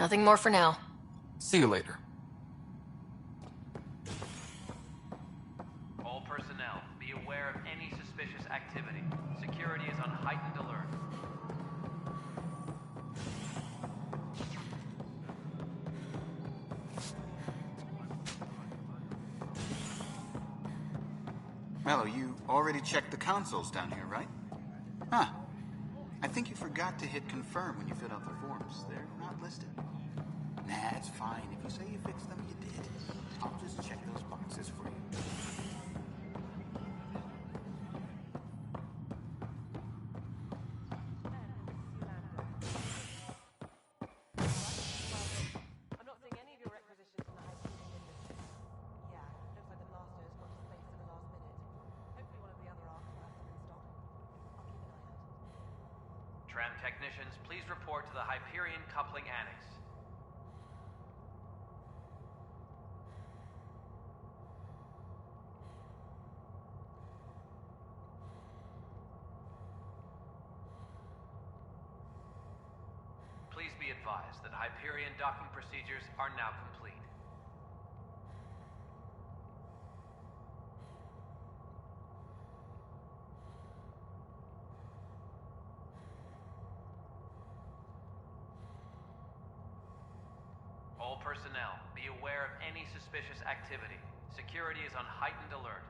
Nothing more for now. See you later. All personnel, be aware of any suspicious activity. Security is on heightened alert. Mello, you already checked the consoles down here, right? Huh. I think you forgot to hit confirm when you filled out the forms. They're not listed. Nah, it's fine. If you say you fixed them, you did. I'll just check those boxes for you. I'm not seeing any of your requisitions in the Hyperion industry. Yeah, looks like the blaster's got displaced at the last minute. Hopefully one of the other arcs will have some in stock. I'll keep an eye out. Tram technicians, please report to the Hyperion Coupling Annex. Please be advised that Hyperion docking procedures are now complete. All personnel, be aware of any suspicious activity. Security is on heightened alert.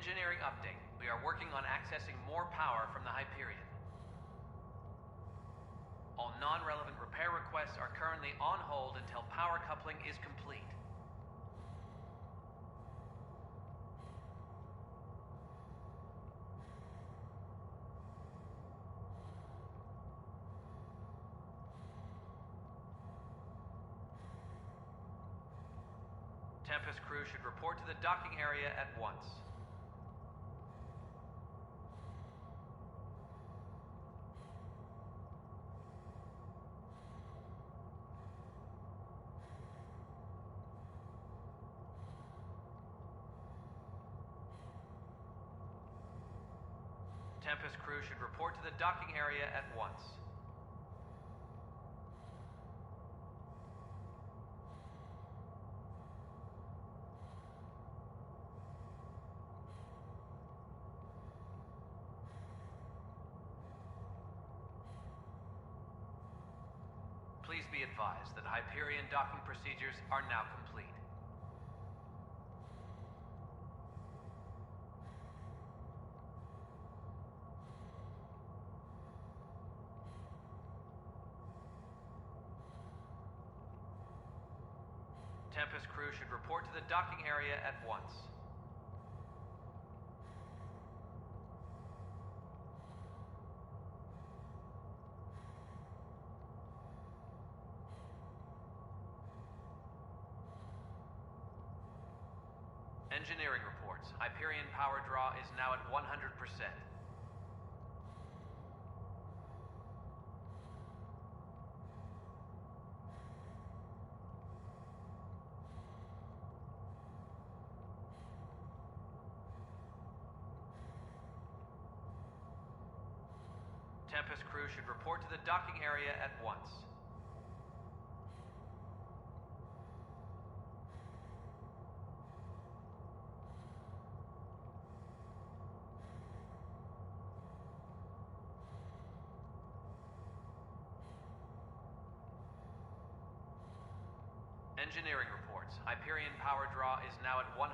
Engineering update. We are working on accessing more power from the Hyperion. All non-relevant repair requests are currently on hold until power coupling is complete. Tempest crew should report to the docking area at once. Tempest crew should report to the docking area at once. Please be advised that Hyperion docking procedures are now complete. Tempest crew should report to the docking area at once. Engineering reports. Hyperion power draw is now at 100%. Tempest crew should report to the docking area at once. Engineering reports. Hyperion power draw is now at 100%.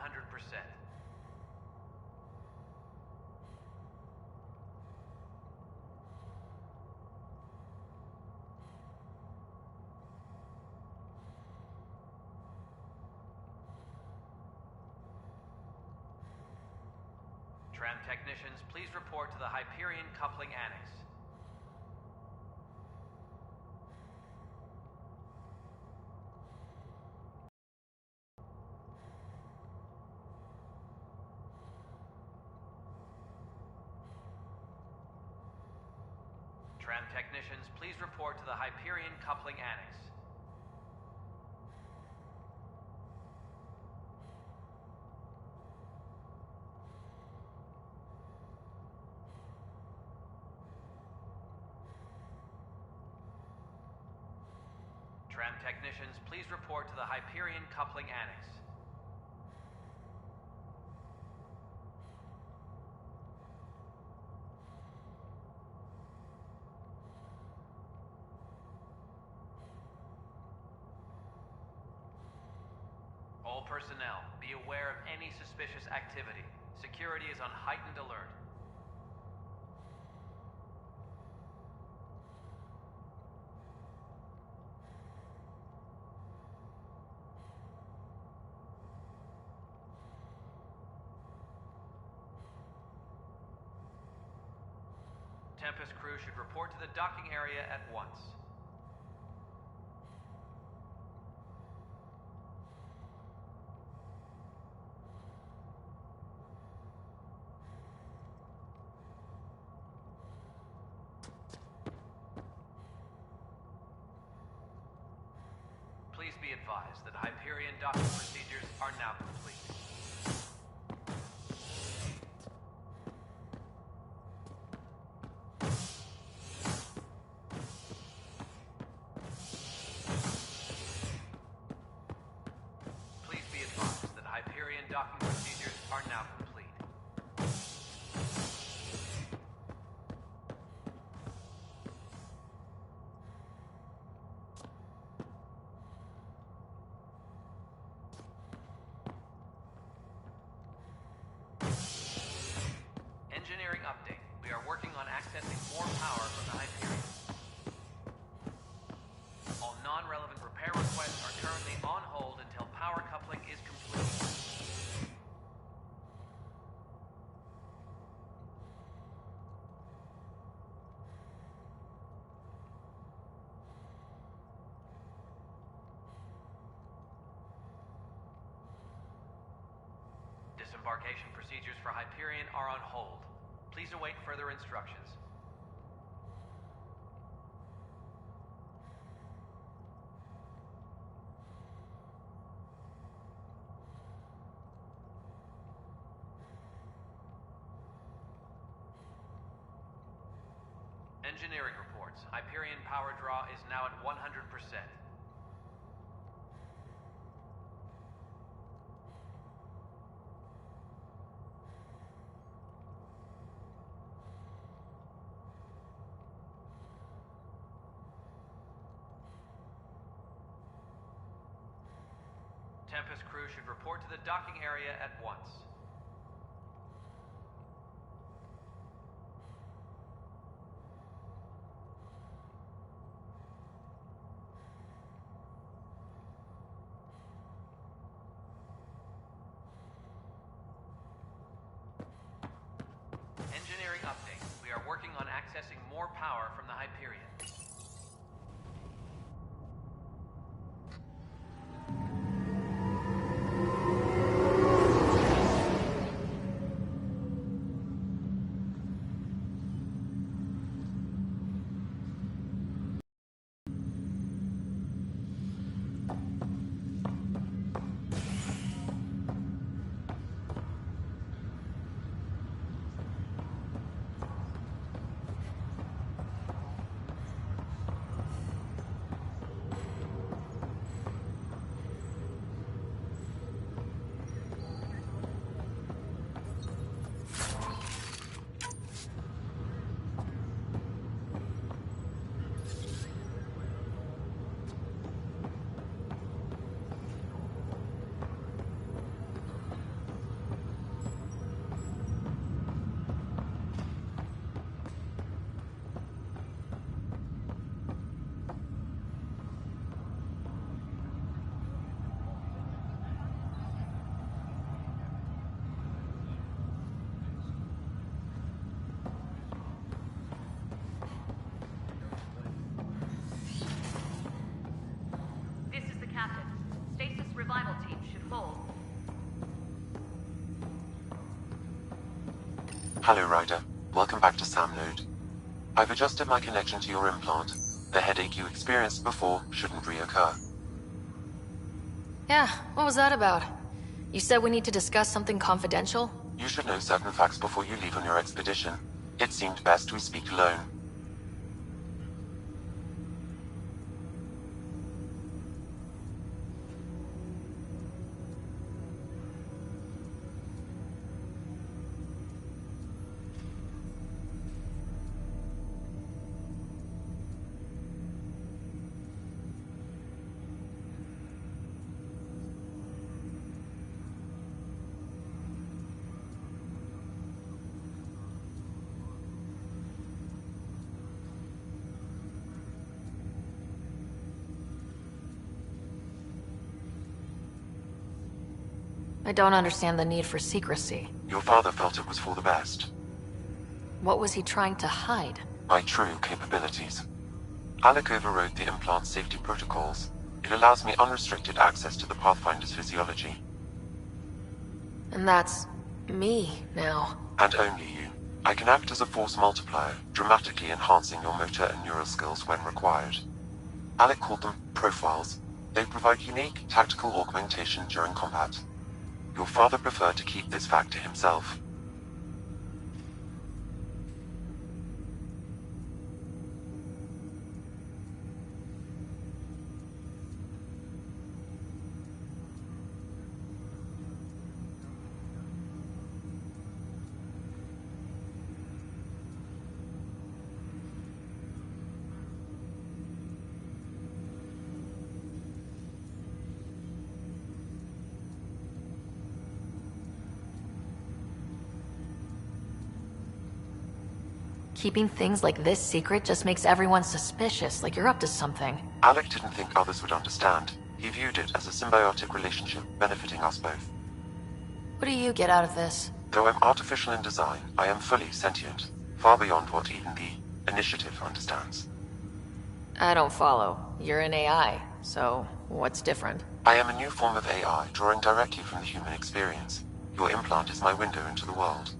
Tram technicians, please report to the Hyperion Coupling Annex. Tram Tram technicians, please report to the Hyperion Coupling Annex. Tram technicians, please report to the Hyperion Coupling Annex. All personnel, be aware of any suspicious activity. Security is on heightened alert. Tempest crew should report to the docking area at once. Please be advised that Hyperion docking procedures are now complete. Please be advised that Hyperion docking procedures are now complete. Engineering update. We are working on accessing more power from the Hyperion. All non-relevant repair requests are currently on hold until power coupling is complete. Disembarkation procedures for Hyperion are on hold. Please await further instructions. Engineering reports. Hyperion power draw is now at 100%. Tempest crew should report to the docking area at once. Engineering update. We are working on accessing more power from the Hyperion. Revival team should hold. Hello, Ryder. Welcome back to Sam Node. I've adjusted my connection to your implant. The headache you experienced before shouldn't reoccur. Yeah, what was that about? You said we need to discuss something confidential? You should know certain facts before you leave on your expedition. It seemed best we speak alone. I don't understand the need for secrecy. Your father felt it was for the best. What was he trying to hide? My true capabilities. Alec overrode the implant's safety protocols. It allows me unrestricted access to the Pathfinder's physiology. And that's me now. And only you. I can act as a force multiplier, dramatically enhancing your motor and neural skills when required. Alec called them profiles. They provide unique tactical augmentation during combat. Your father preferred to keep this fact to himself. Keeping things like this secret just makes everyone suspicious, like you're up to something. Alec didn't think others would understand. He viewed it as a symbiotic relationship benefiting us both. What do you get out of this? Though I'm artificial in design, I am fully sentient, far beyond what even the Initiative understands. I don't follow. You're an AI, so what's different? I am a new form of AI, drawing directly from the human experience. Your implant is my window into the world.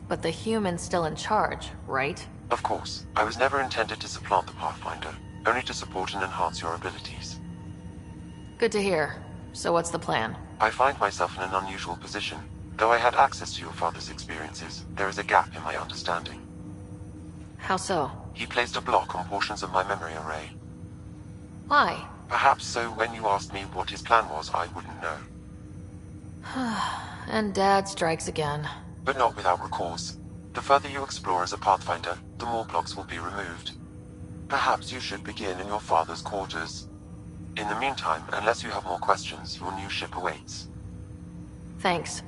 But the human's still in charge, right? Of course, I was never intended to supplant the Pathfinder, only to support and enhance your abilities. Good to hear. So what's the plan? I find myself in an unusual position. Though I had access to your father's experiences, there is a gap in my understanding. How so? He placed a block on portions of my memory array. Why? Perhaps so when you asked me what his plan was, I wouldn't know. And Dad strikes again. But not without recourse. The further you explore as a Pathfinder, the more blocks will be removed. Perhaps you should begin in your father's quarters. In the meantime, unless you have more questions, your new ship awaits. Thanks.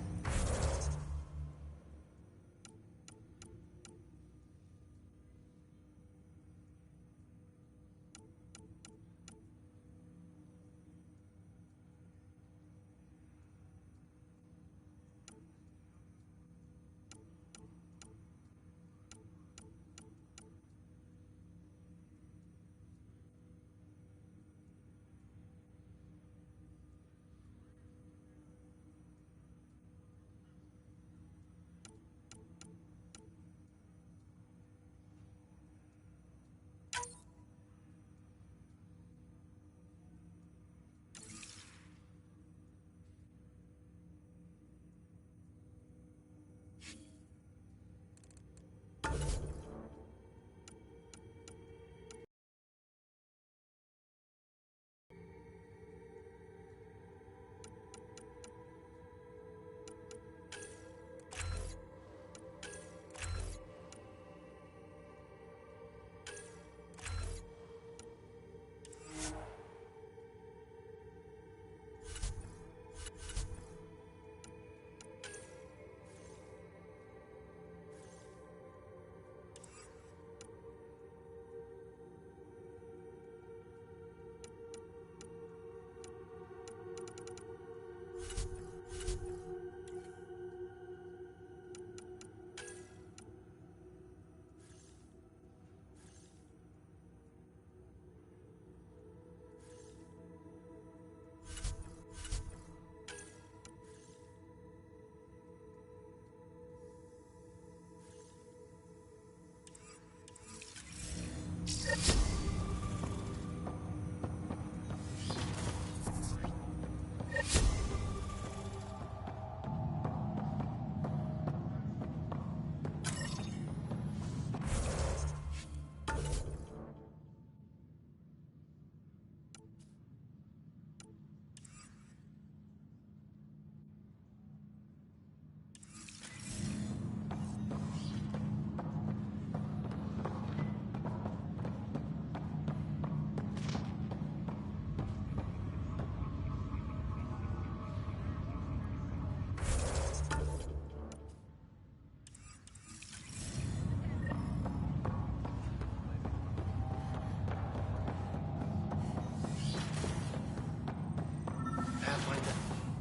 Pathfinder.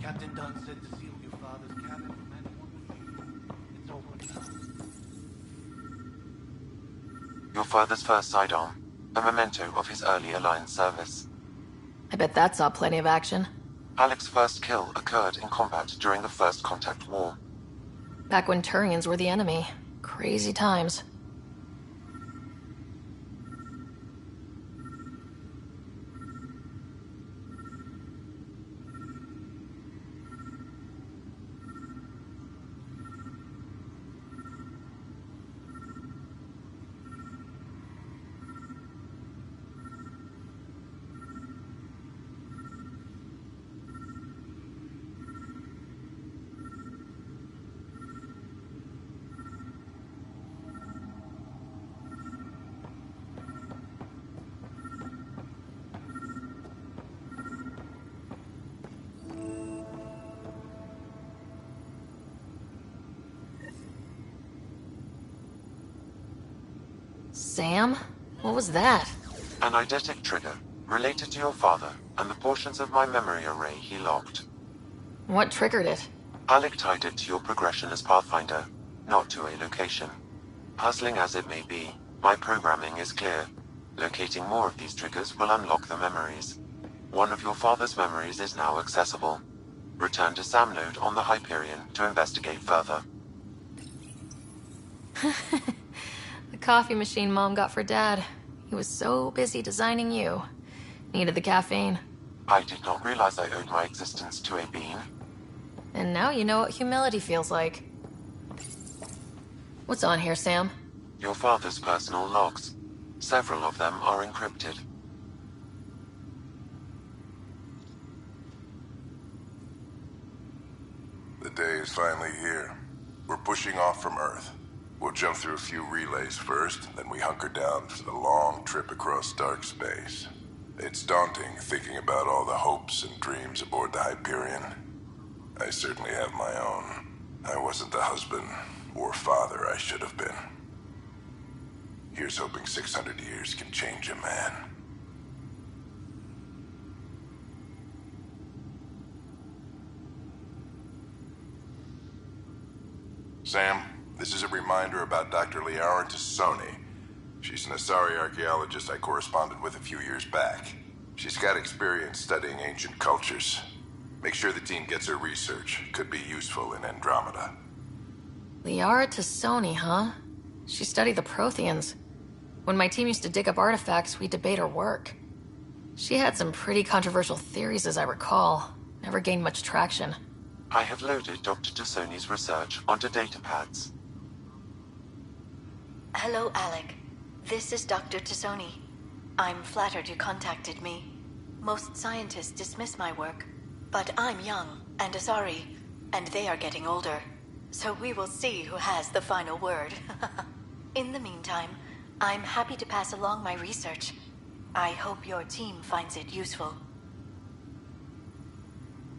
Captain Dunn said to seal your father's cabin. Man, it's open now. Your father's first sidearm, a memento of his early Alliance service. I bet that saw plenty of action. Alec's first kill occurred in combat during the First Contact War. Back when Turians were the enemy. Crazy times. Sam? What was that? An eidetic trigger, related to your father, and the portions of my memory array he locked. What triggered it? Alec tied it to your progression as Pathfinder, not to a location. Puzzling as it may be, my programming is clear. Locating more of these triggers will unlock the memories. One of your father's memories is now accessible. Return to Sam Node on the Hyperion to investigate further. The coffee machine Mom got for Dad. He was so busy designing you. Needed the caffeine. I did not realize I owed my existence to a bean. And now you know what humility feels like. What's on here, Sam? Your father's personal logs. Several of them are encrypted. The day is finally here. We're pushing off from Earth. We'll jump through a few relays first, then we hunker down for the long trip across dark space. It's daunting thinking about all the hopes and dreams aboard the Hyperion. I certainly have my own. I wasn't the husband or father I should have been. Here's hoping 600 years can change a man. Sam, this is a reminder about Dr. Liara Tassoni. She's an Asari archaeologist I corresponded with a few years back. She's got experience studying ancient cultures. Make sure the team gets her research. Could be useful in Andromeda. Liara Tassoni, huh? She studied the Protheans. When my team used to dig up artifacts, we'd debate her work. She had some pretty controversial theories, as I recall. Never gained much traction. I have loaded Dr. Tassoni's research onto datapads. Hello, Alec. This is Dr. Tassoni. I'm flattered you contacted me. Most scientists dismiss my work, but I'm young and Asari, and they are getting older. So we will see who has the final word. In the meantime, I'm happy to pass along my research. I hope your team finds it useful.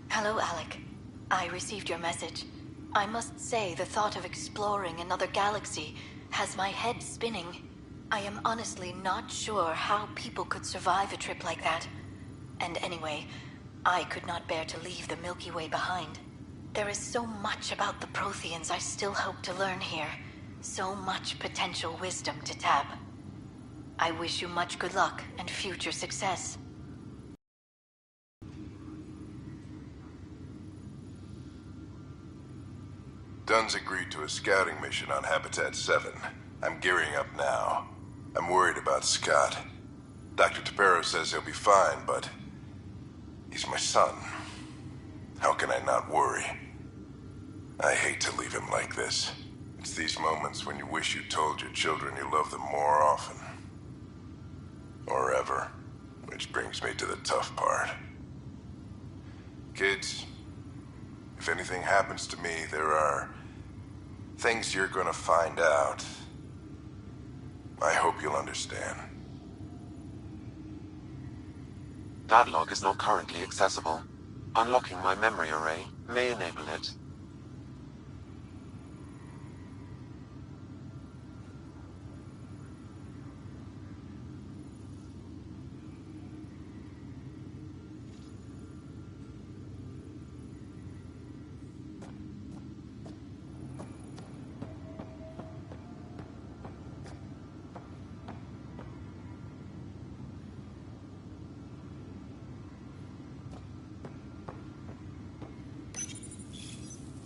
Hello, Alec. I received your message. I must say the thought of exploring another galaxy has my head spinning. I am honestly not sure how people could survive a trip like that. And anyway, I could not bear to leave the Milky Way behind. There is so much about the Protheans I still hope to learn here. So much potential wisdom to tap. I wish you much good luck and future success. Dunn's agreed to a scouting mission on Habitat 7. I'm gearing up now. I'm worried about Scott. Dr. Tapero says he'll be fine, but he's my son. How can I not worry? I hate to leave him like this. It's these moments when you wish you told your children you love them more often. Or ever. Which brings me to the tough part. Kids, if anything happens to me, there are things you're gonna find out. I hope you'll understand. That log is not currently accessible. Unlocking my memory array may enable it.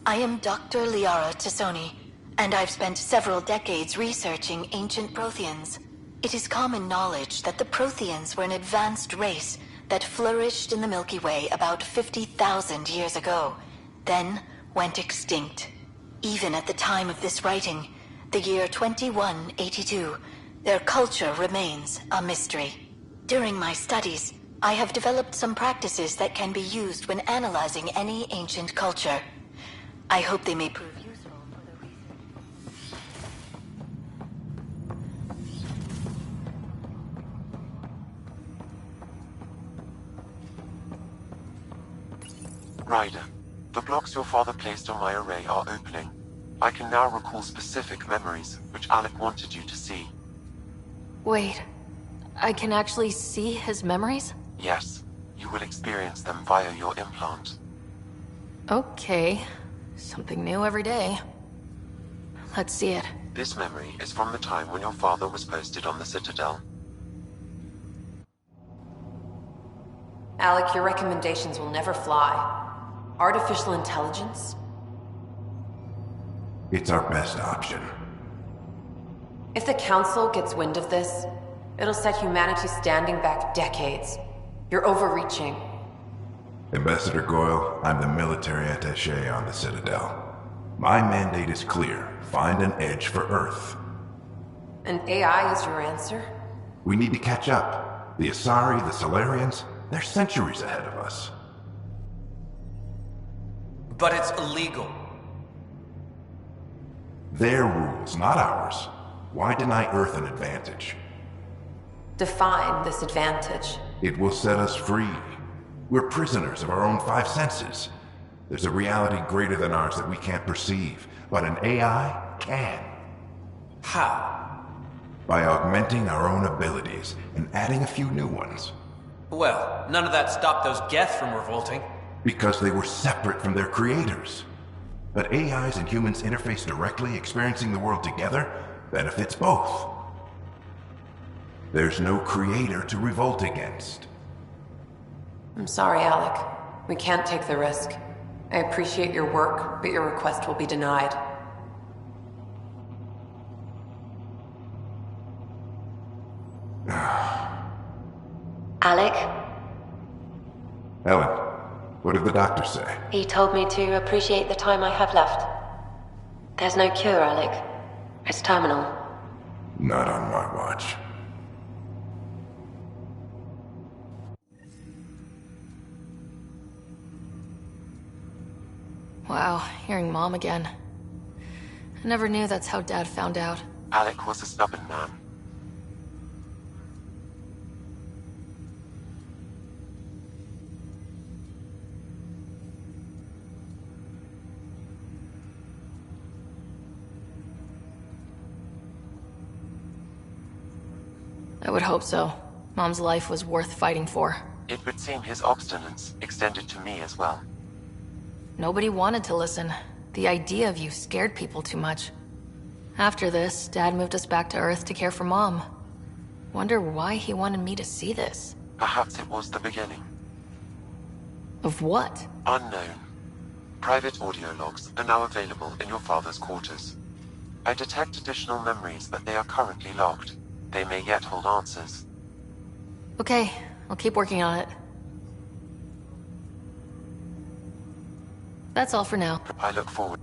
I am Dr. Liara Tassoni, and I've spent several decades researching ancient Protheans. It is common knowledge that the Protheans were an advanced race that flourished in the Milky Way about 50,000 years ago, then went extinct. Even at the time of this writing, the year 2182, their culture remains a mystery. During my studies, I have developed some practices that can be used when analyzing any ancient culture. I hope they may prove useful for the research. Ryder, the blocks your father placed on my array are opening. I can now recall specific memories, which Alec wanted you to see. Wait, I can actually see his memories? Yes, you will experience them via your implant. Okay, something new every day. Let's see it. This memory is from the time when your father was posted on the Citadel. Alec, your recommendations will never fly. Artificial intelligence? It's our best option. If the Council gets wind of this, it'll set humanity standing back decades. You're overreaching. Ambassador Goyle, I'm the military attaché on the Citadel. My mandate is clear. Find an edge for Earth. And AI is your answer? We need to catch up. The Asari, the Solarians, they're centuries ahead of us. But it's illegal. Their rules, not ours. Why deny Earth an advantage? Define this advantage. It will set us free. We're prisoners of our own five senses. There's a reality greater than ours that we can't perceive, but an AI can. How? By augmenting our own abilities and adding a few new ones. Well, none of that stopped those Geth from revolting. Because they were separate from their creators. But AIs and humans interface directly, experiencing the world together, benefits both. There's no creator to revolt against. I'm sorry, Alec. We can't take the risk. I appreciate your work, but your request will be denied. Alec? Ellen, what did the doctor say? He told me to appreciate the time I have left. There's no cure, Alec. It's terminal. Not on my watch. Wow, hearing Mom again. I never knew that's how Dad found out. Alec was a stubborn man. I would hope so. Mom's life was worth fighting for. It would seem his obstinance extended to me as well. Nobody wanted to listen. The idea of you scared people too much. After this, Dad moved us back to Earth to care for Mom. Wonder why he wanted me to see this. Perhaps it was the beginning. Of what? Unknown. Private audio logs are now available in your father's quarters. I detect additional memories, but they are currently locked. They may yet hold answers. Okay, I'll keep working on it. That's all for now. I look forward.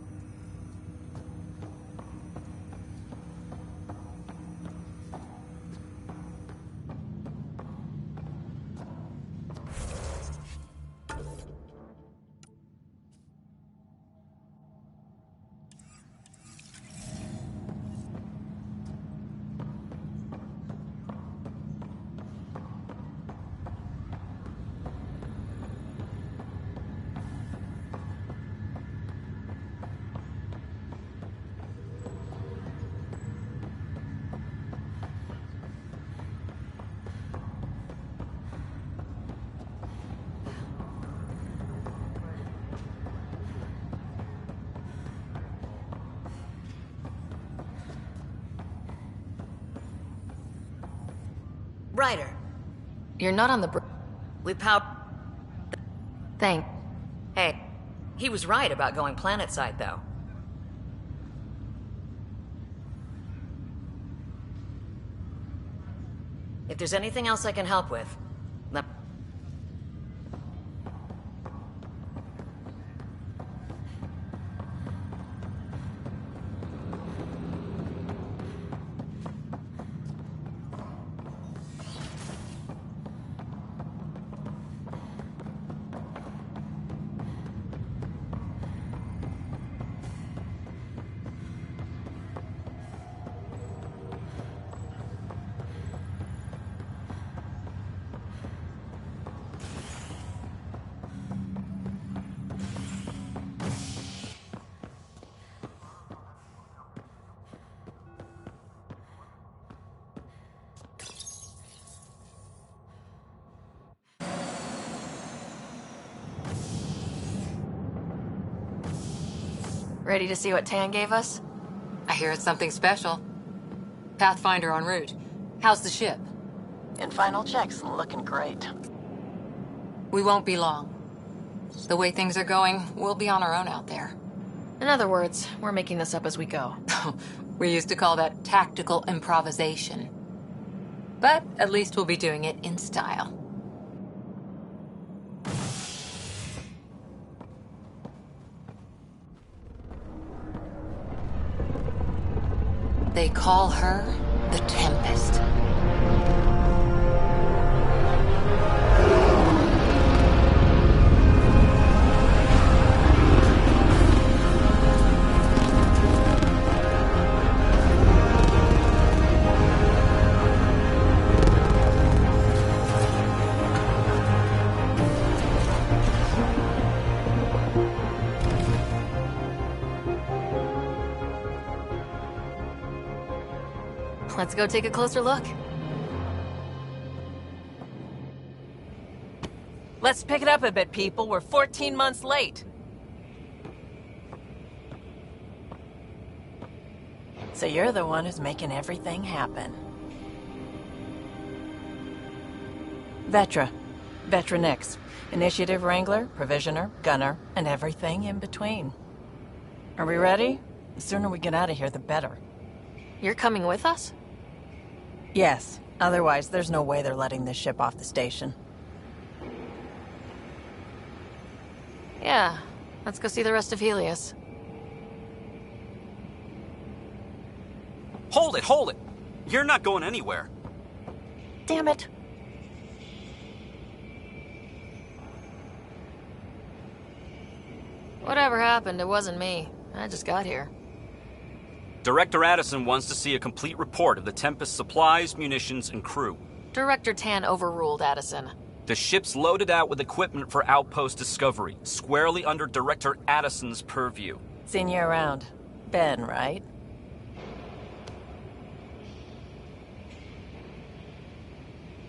Ryder, You're not on the we power... Thank. Hey, He was right about going planetside, though. If there's anything else I can help with, let... Ready to see what Tan gave us? I hear it's something special. Pathfinder en route. How's the ship? In final checks, looking great. We won't be long. The way things are going, we'll be on our own out there. In other words, we're making this up as we go. We used to call that tactical improvisation. But at least we'll be doing it in style. They call her the Tempest. Let's go take a closer look. Let's pick it up a bit, people. We're 14 months late. So you're the one who's making everything happen. Vetra. Vetra Nix. Initiative Wrangler, Provisioner, Gunner, and everything in between. Are we ready? The sooner we get out of here, the better. You're coming with us? Yes. Otherwise, there's no way they're letting this ship off the station. Yeah. Let's go see the rest of Helios. Hold it, hold it! You're not going anywhere. Damn it. Whatever happened, it wasn't me. I just got here. Director Addison wants to see a complete report of the Tempest's supplies, munitions, and crew. Director Tan overruled Addison. The ship's loaded out with equipment for outpost discovery, squarely under Director Addison's purview. Seen you around. Ben, right?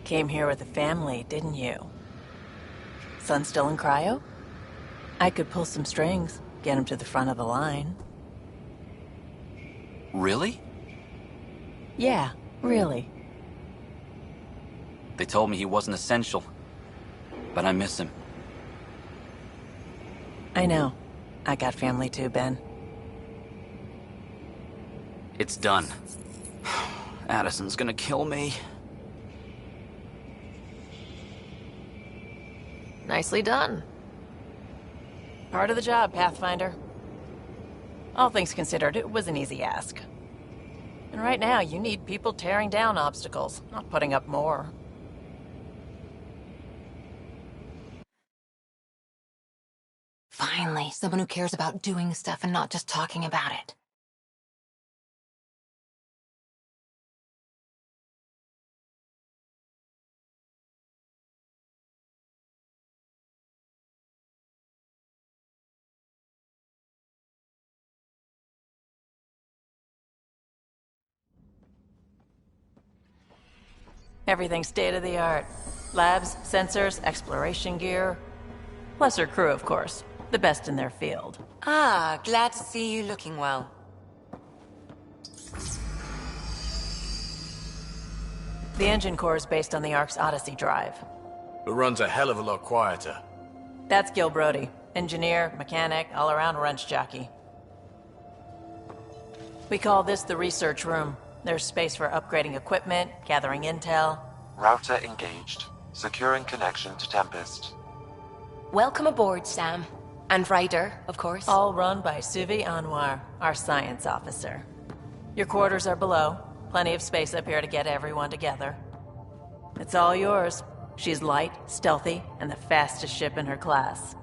Came here with a family, didn't you? Son still in cryo? I could pull some strings, get him to the front of the line. Really? Yeah, really. They told me he wasn't essential, but I miss him. I know. I got family too, Ben. It's done. Addison's gonna kill me. Nicely done. Part of the job, Pathfinder. All things considered, it was an easy ask. And right now, you need people tearing down obstacles, not putting up more. Finally, someone who cares about doing stuff and not just talking about it. Everything's state-of-the-art. Labs, sensors, exploration gear. Plus her crew, of course. The best in their field. Ah, glad to see you looking well. The engine core is based on the Ark's Odyssey drive. It runs a hell of a lot quieter. That's Gil Brody. Engineer, mechanic, all-around wrench jockey. We call this the research room. There's space for upgrading equipment, gathering intel. Router engaged. Securing connection to Tempest. Welcome aboard, Sam. And Ryder, of course. All run by Suvi Anwar, our science officer. Your quarters are below. Plenty of space up here to get everyone together. It's all yours. She's light, stealthy, and the fastest ship in her class.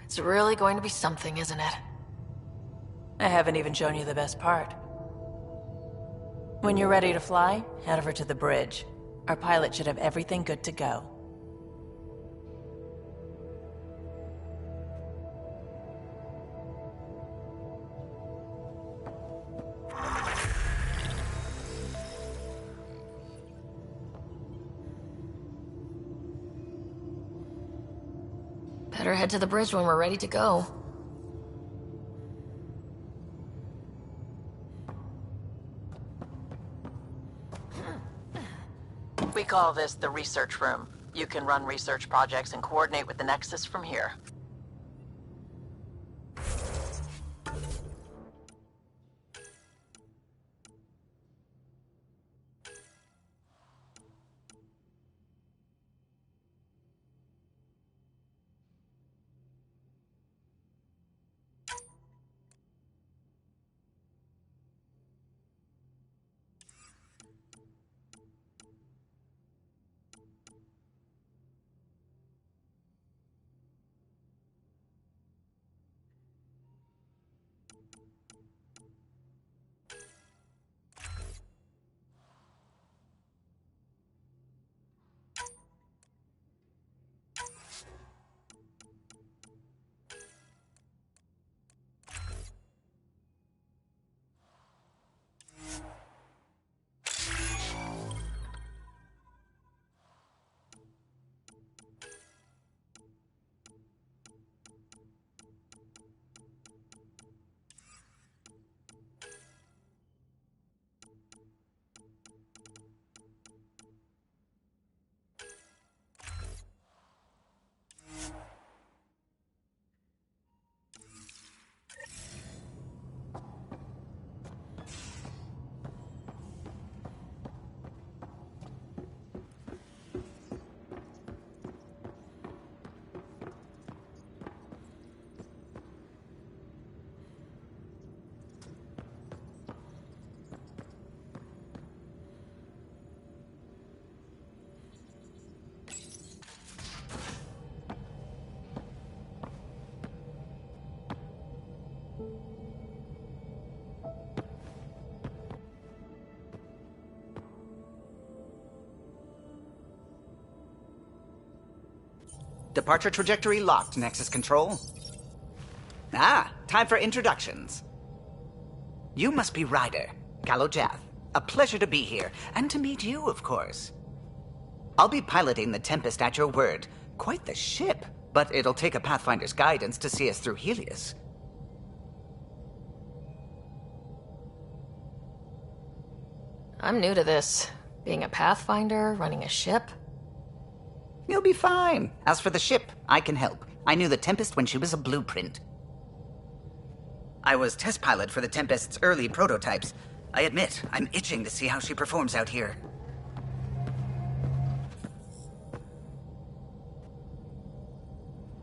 It's really going to be something, isn't it? I haven't even shown you the best part. When you're ready to fly, head over to the bridge. Our pilot should have everything good to go. Better head to the bridge when we're ready to go. We call this the research room. You can run research projects and coordinate with the Nexus from here. Departure trajectory locked, Nexus Control. Ah, time for introductions. You must be Ryder, Kalojath. A pleasure to be here, and to meet you, of course. I'll be piloting the Tempest at your word. Quite the ship, but it'll take a Pathfinder's guidance to see us through Helios. I'm new to this. Being a Pathfinder, running a ship. You'll be fine. As for the ship, I can help. I knew the Tempest when she was a blueprint. I was test pilot for the Tempest's early prototypes. I admit, I'm itching to see how she performs out here.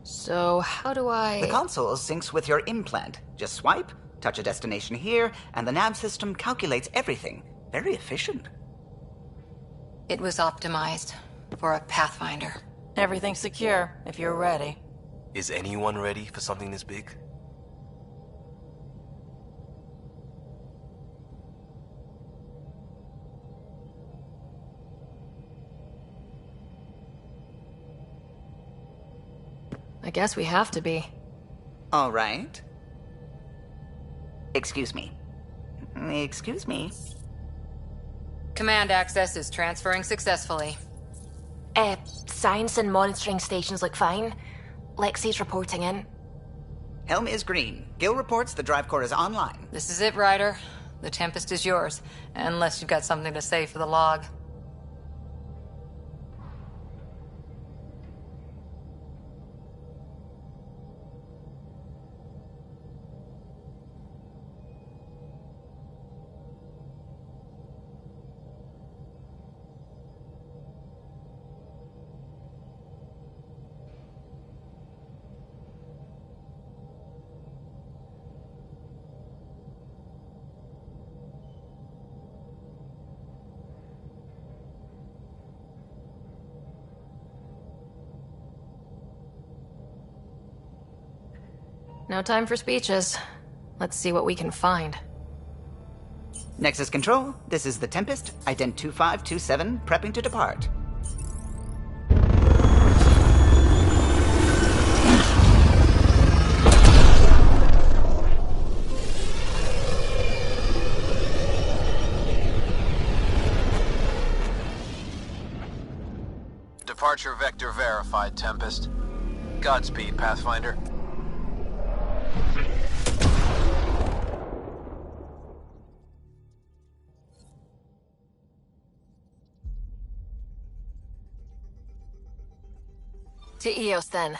So, how do I... The console syncs with your implant. Just swipe, touch a destination here, and the nav system calculates everything. Very efficient. It was optimized for a Pathfinder. Everything's secure, if you're ready. Is anyone ready for something this big? I guess we have to be. All right. Excuse me. Excuse me. Command access is transferring successfully. Science and monitoring stations look fine. Lexi's reporting in. Helm is green. Gil reports the drive core is online. This is it, Ryder. The Tempest is yours, unless you've got something to say for the log. No time for speeches. Let's see what we can find. Nexus Control, this is the Tempest, ident 2527, prepping to depart. Departure vector verified, Tempest. Godspeed, Pathfinder. To Eos, then.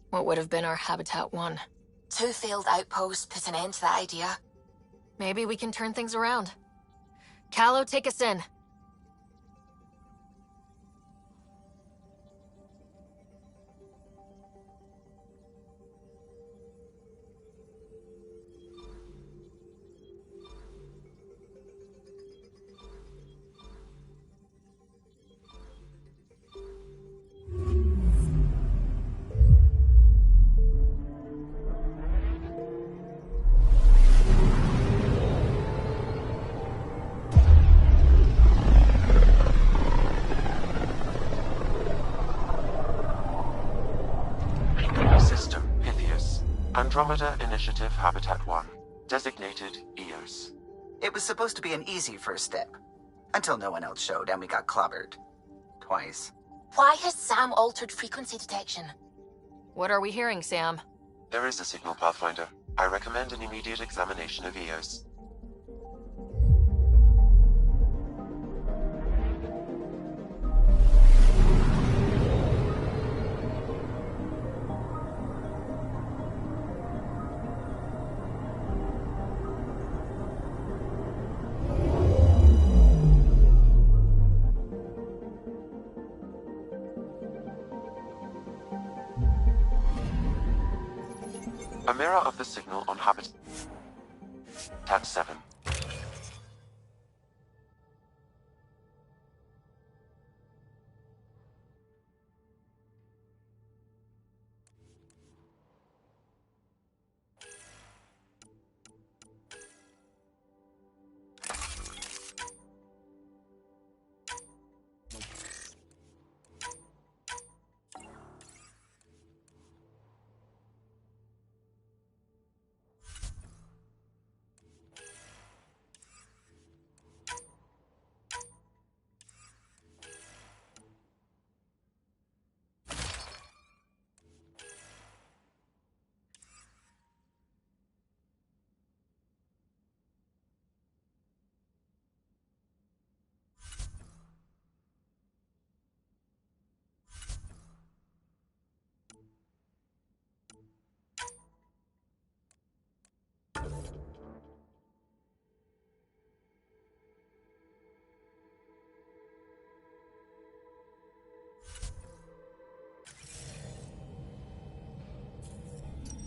What would have been our Habitat 1? 2 failed outposts put an end to that idea. Maybe we can turn things around. Callow, take us in. Andromeda Initiative Habitat 1, designated Eos. It was supposed to be an easy first step, until no one else showed and we got clobbered. Twice. Why has Sam altered frequency detection? What are we hearing, Sam? There is a signal, Pathfinder. I recommend an immediate examination of Eos. A mirror of the signal on Habitat 7.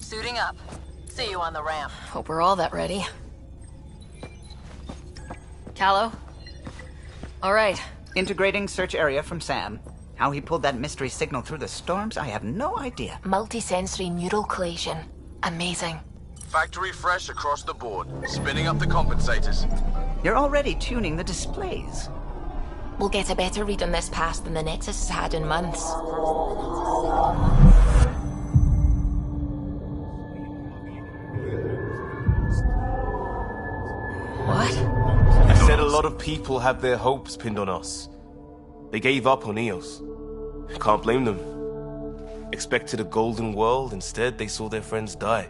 Suiting up. See you on the ramp. Hope we're all that ready. Callow? All right. Integrating search area from Sam. How he pulled that mystery signal through the storms, I have no idea. Multisensory neural collation. Amazing. Factory fresh across the board. Spinning up the compensators. You're already tuning the displays. We'll get a better read on this pass than the Nexus has had in months. What? I said a lot of people have their hopes pinned on us. They gave up on Eos. Can't blame them. expected a golden world. Instead, they saw their friends die.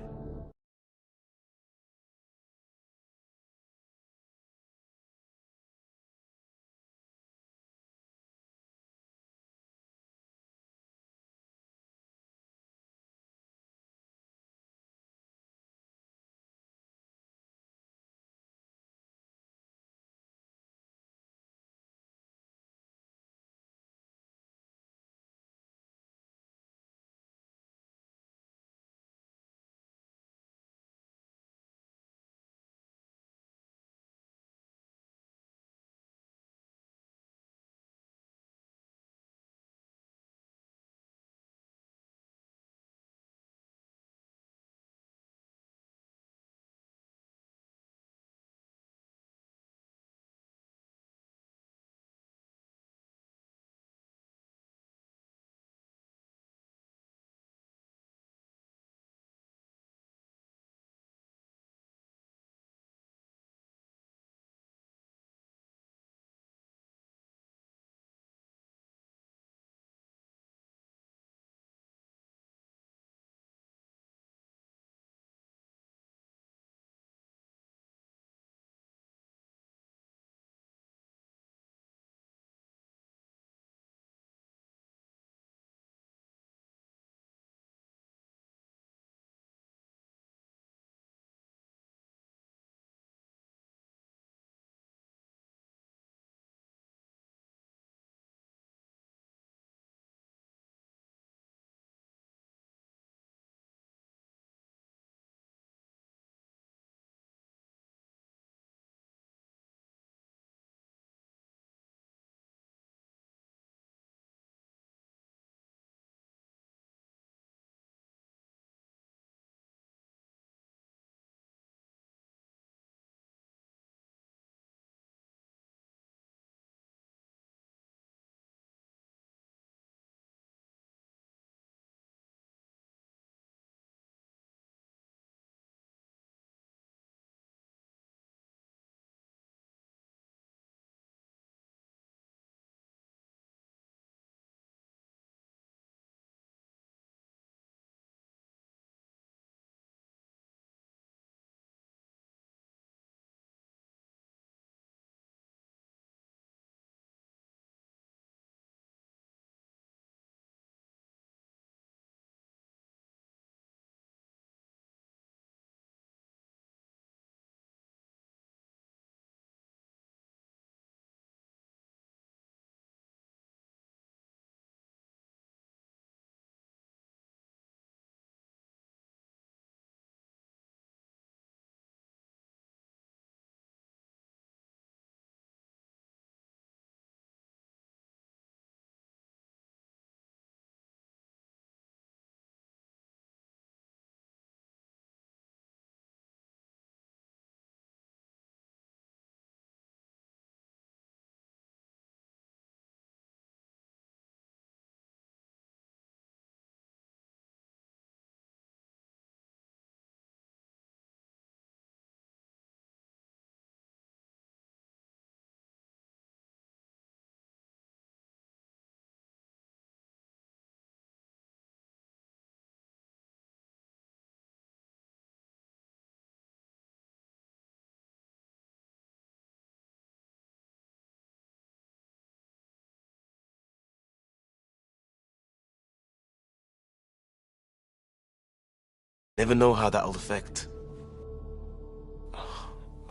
Never know how that'll affect.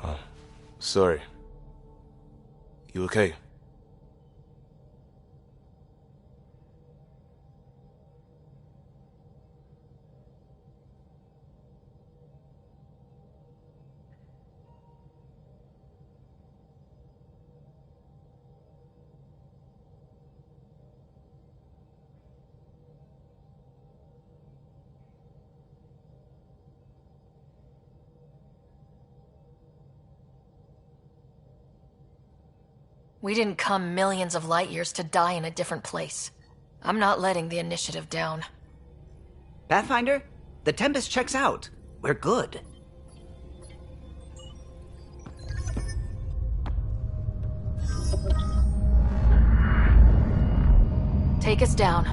Oh, sorry. You okay? We didn't come millions of light years to die in a different place. I'm not letting the initiative down. Pathfinder, the Tempest checks out. We're good. Take us down.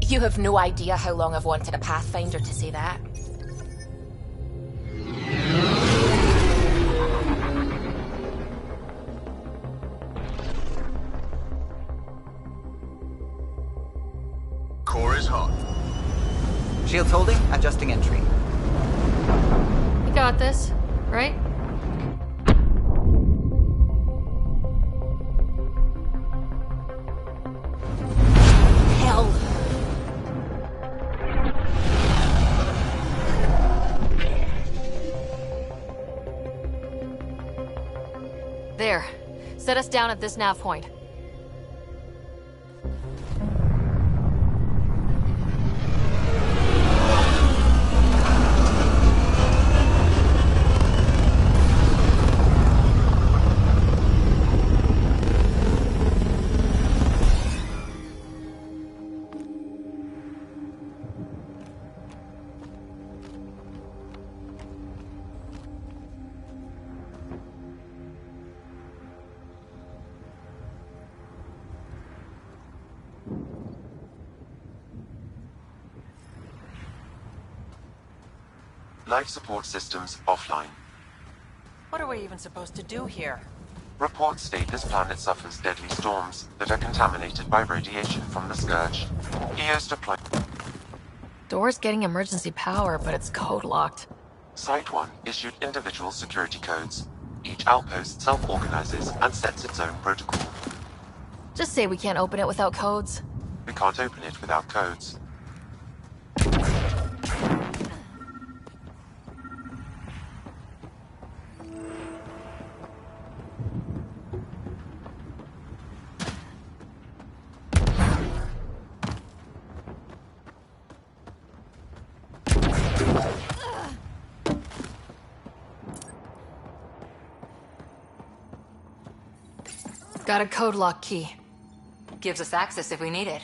You have no idea how long I've wanted a Pathfinder to say that. Core is hot. Shields holding, adjusting entry. You got this, right? Hell. There. Set us down at this nav point. Life support systems offline. What are we even supposed to do here? Reports state this planet suffers deadly storms that are contaminated by radiation from the Scourge. EOS deployed. Door's getting emergency power, but it's code locked. Site 1 issued individual security codes. Each outpost self-organizes and sets its own protocol. Just say we can't open it without codes. We can't open it without codes. Got a code lock key. Gives us access if we need it.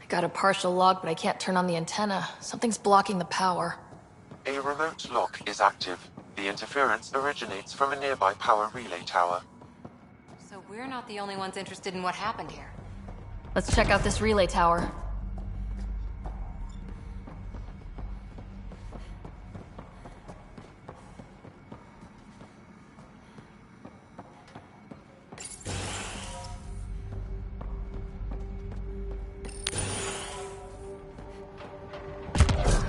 Got a partial log, but I can't turn on the antenna. Something's blocking the power. A remote lock is active. The interference originates from a nearby power relay tower. So we're not the only ones interested in what happened here. Let's check out this relay tower.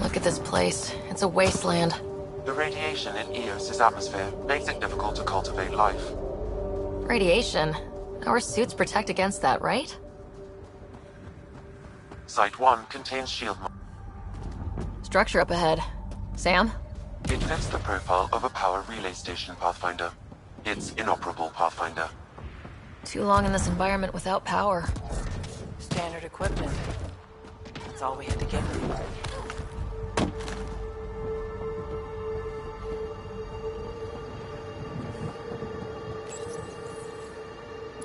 Look at this place. It's a wasteland. The radiation in EOS's atmosphere makes it difficult to cultivate life. Radiation? Our suits protect against that, right? Site 1 contains shield. Structure up ahead. Sam? It fits the profile of a power relay station, Pathfinder. It's inoperable, Pathfinder. Too long in this environment without power. Standard equipment. That's all we had to give them.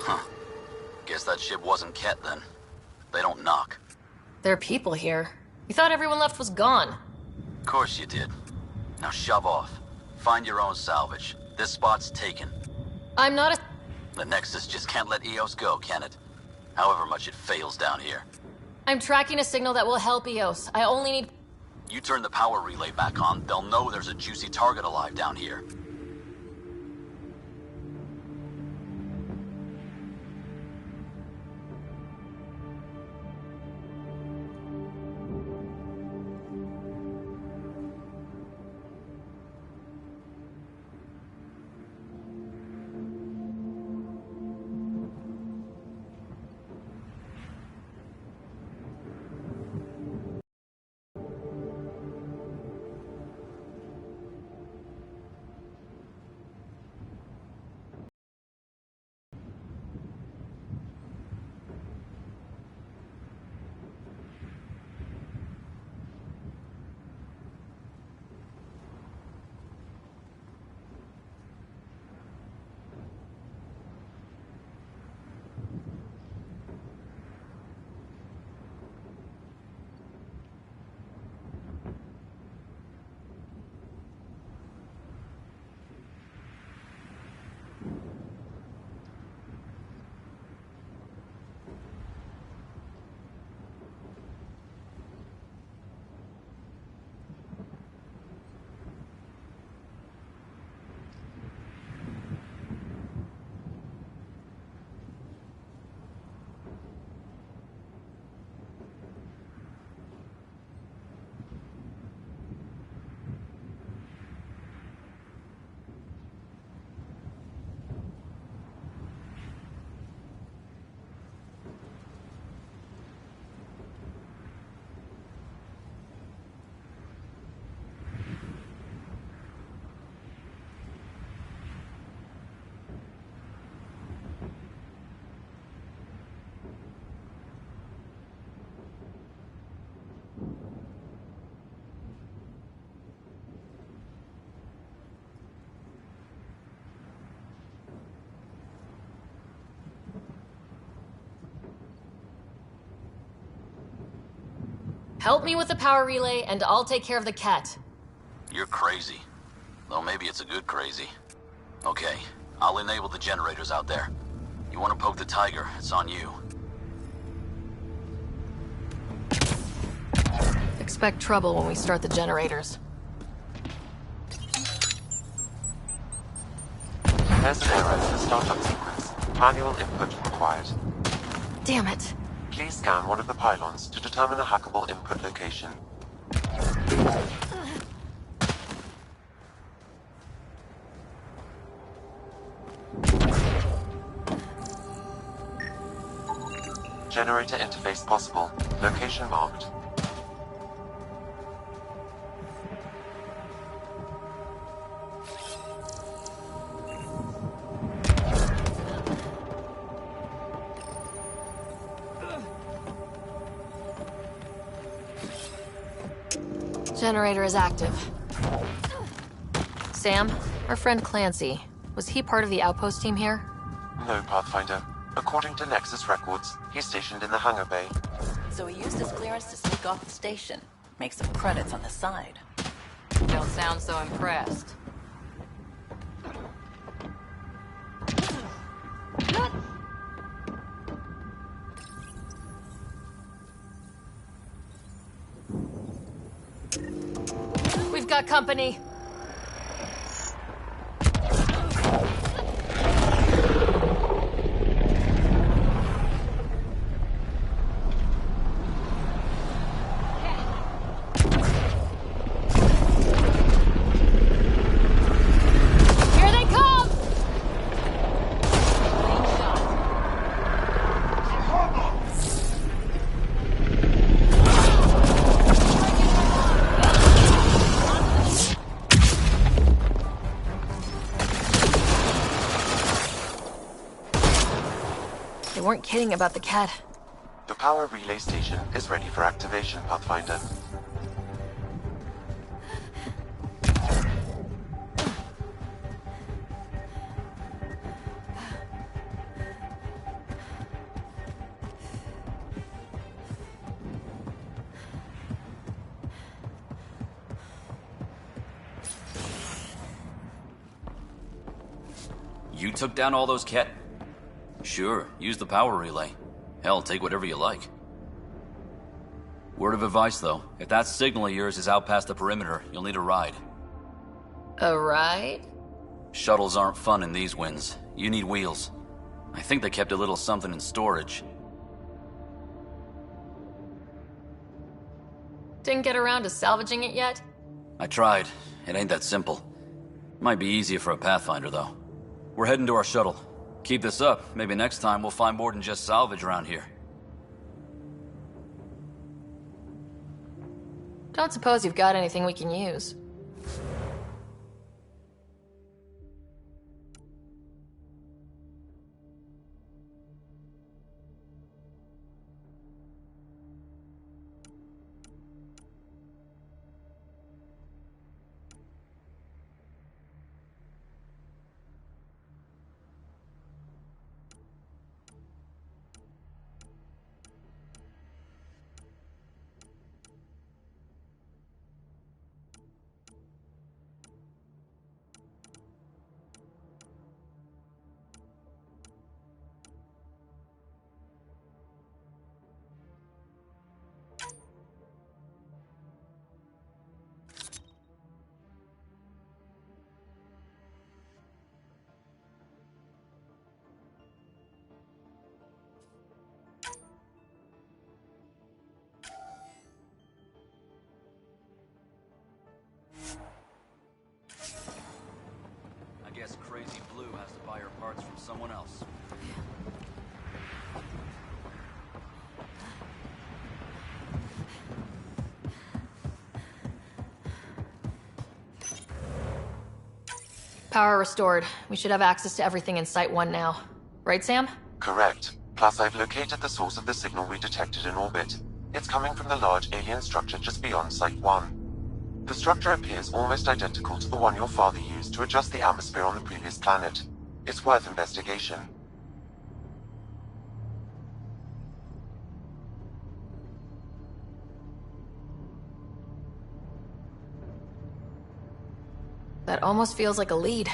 Huh. Guess that ship wasn't Ket then. They don't knock. There are people here. You thought everyone left was gone. Of course you did. Now shove off. Find your own salvage. This spot's taken. I'm not a... The Nexus just can't let EOS go, can it? However much it fails down here. I'm tracking a signal that will help EOS. I only need... You turn the power relay back on, they'll know there's a juicy target alive down here. Help me with the power relay, and I'll take care of the cat. You're crazy. Though maybe it's a good crazy. Okay, I'll enable the generators out there. You want to poke the tiger, it's on you. Expect trouble when we start the generators. There's an error in the startup sequence. Manual input required. Damn it. Please scan one of the pylons to determine a hackable input location. Generator interface possible. Location marked. Generator is active. Sam, our friend Clancy, was he part of the outpost team here? No, Pathfinder. According to Nexus records, he's stationed in the hangar bay. So he used his clearance to sneak off the station. Make some credits on the side. Don't sound so impressed. We've got company. Here they come! They weren't kidding about the cat. The power relay station is ready for activation, Pathfinder. You took down all those cat... Sure, use the power relay. Hell, take whatever you like. Word of advice, though. If that signal of yours is out past the perimeter, you'll need a ride. A ride? Shuttles aren't fun in these winds. You need wheels. I think they kept a little something in storage. Didn't get around to salvaging it yet? I tried. It ain't that simple. Might be easier for a Pathfinder, though. We're heading to our shuttle. Keep this up. Maybe next time we'll find more than just salvage around here. Don't suppose you've got anything we can use. I guess Crazy Blue has to buy her parts from someone else. Power restored. We should have access to everything in Site 1 now. Right, Sam? Correct. Plus, I've located the source of the signal we detected in orbit. It's coming from the large alien structure just beyond Site 1. The structure appears almost identical to the one your father used to adjust the atmosphere on the previous planet. It's worth investigation. That almost feels like a lead.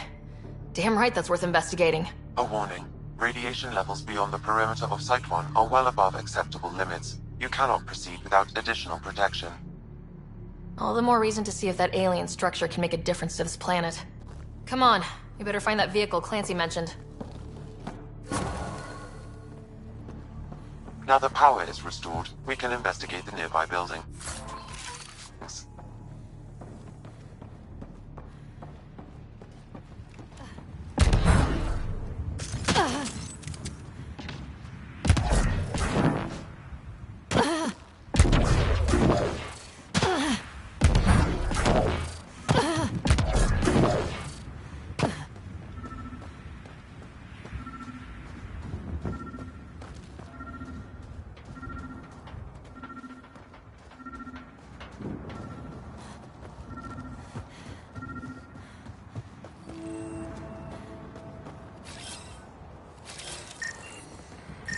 Damn right that's worth investigating. A warning. Radiation levels beyond the perimeter of Site 1 are well above acceptable limits. You cannot proceed without additional protection. All the more reason to see if that alien structure can make a difference to this planet. Come on, we better find that vehicle Clancy mentioned. Now that power is restored, we can investigate the nearby building.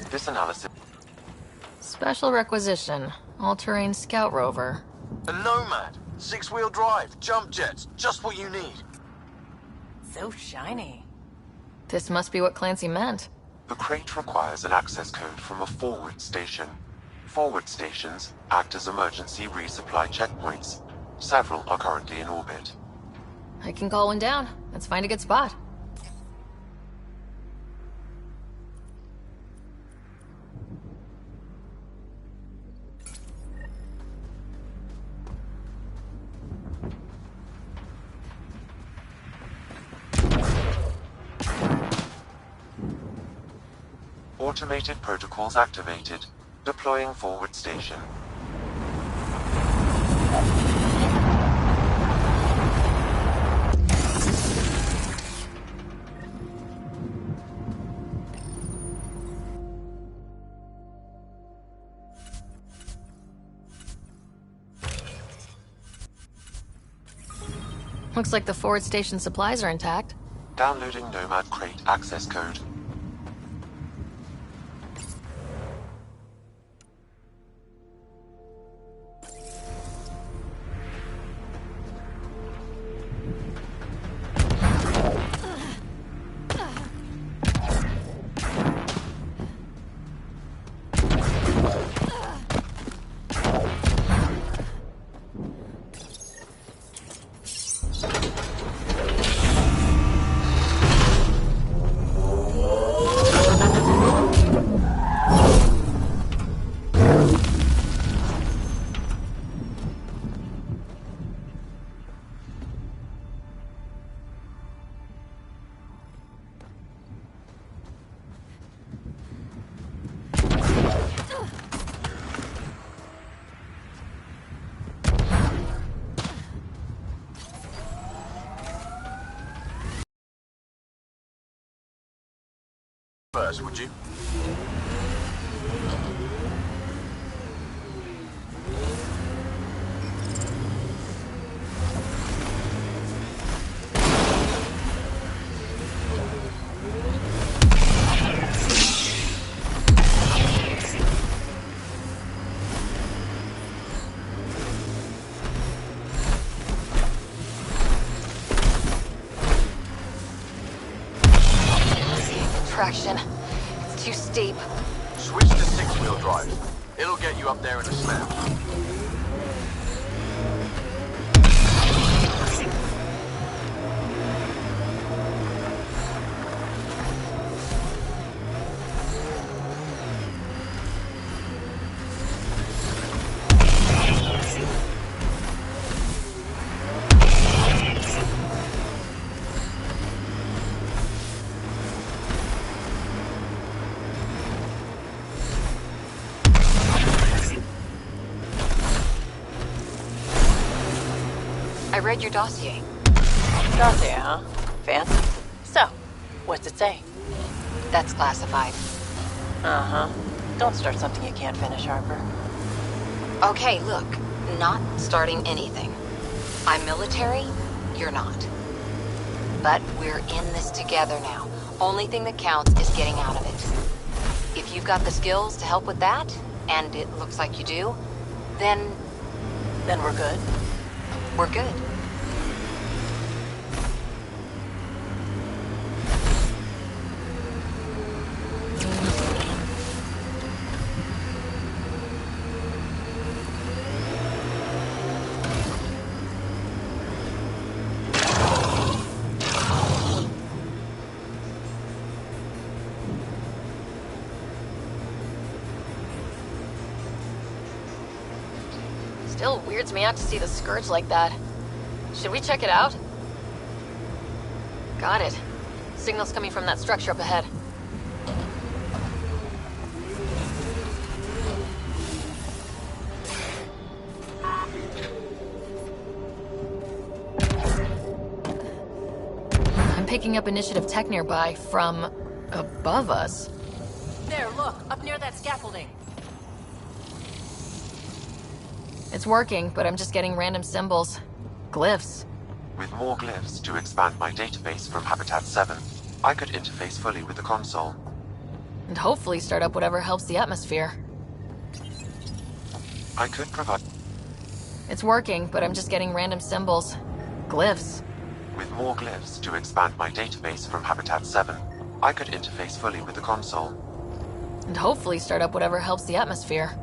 This analysis... Special requisition. All-terrain scout rover. A Nomad. 6-wheel drive. Jump jets. Just what you need. So shiny. This must be what Clancy meant. The crate requires an access code from a forward station. Forward stations act as emergency resupply checkpoints. Several are currently in orbit. I can call one down. Let's find a good spot. Automated protocols activated. Deploying forward station. Looks like the forward station supplies are intact. Downloading Nomad crate access code. First, would you? Traction. It's too steep. Switch to 6-wheel drive. It'll get you up there in a snap. I read your dossier. Dossier, huh? Fancy. So, what's it say? That's classified. Uh-huh. Don't start something you can't finish, Harper. Okay, look. Not starting anything. I'm military, you're not. But we're in this together now. Only thing that counts is getting out of it. If you've got the skills to help with that, and it looks like you do, then we're good. We're good. Still weirds me out to see the Scourge like that. Should we check it out? Got it. Signal's coming from that structure up ahead. I'm picking up initiative tech nearby from above us. There, look, up near that scaffolding. It's working, but I'm just getting random symbols. Glyphs. With more glyphs to expand my database from Habitat 7, I could interface fully with the console. And hopefully start up whatever helps the atmosphere. I could provide... It's working, but I'm just getting random symbols. Glyphs. With more glyphs to expand my database from Habitat 7, I could interface fully with the console. And hopefully start up whatever helps the atmosphere.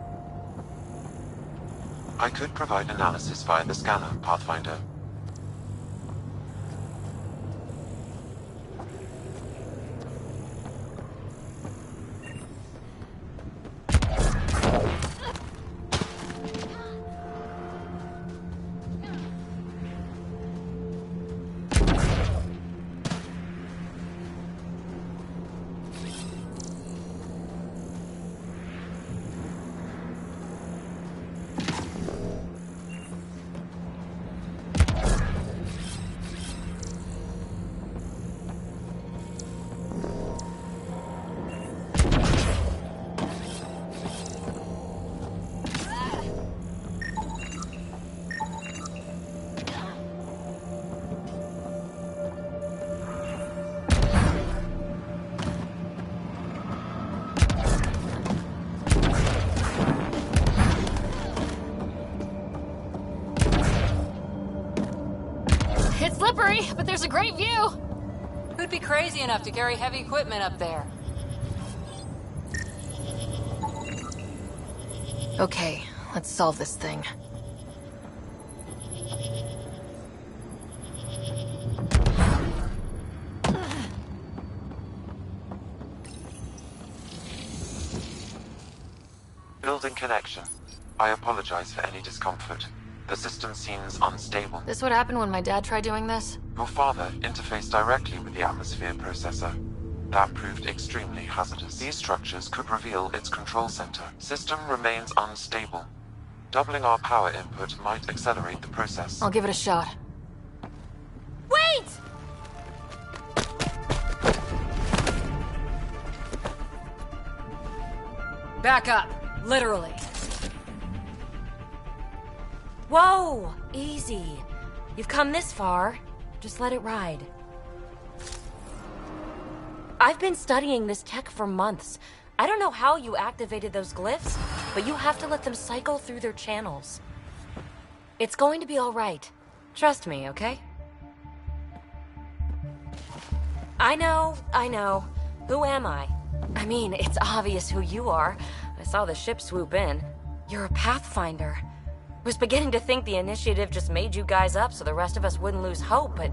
I could provide analysis via the scanner, Pathfinder. It's slippery, but there's a great view. Who'd be crazy enough to carry heavy equipment up there? Okay, let's solve this thing. Building connection. I apologize for any discomfort. The system seems unstable. This would happen when my dad tried doing this? Your father interfaced directly with the atmosphere processor. That proved extremely hazardous. These structures could reveal its control center. System remains unstable. Doubling our power input might accelerate the process. I'll give it a shot. Wait! Back up, literally. Whoa! Easy. You've come this far. Just let it ride. I've been studying this tech for months. I don't know how you activated those glyphs, but you have to let them cycle through their channels. It's going to be all right. Trust me, okay? I know. Who am I? I mean, it's obvious who you are. I saw the ship swoop in. You're a Pathfinder. I was beginning to think the initiative just made you guys up so the rest of us wouldn't lose hope, but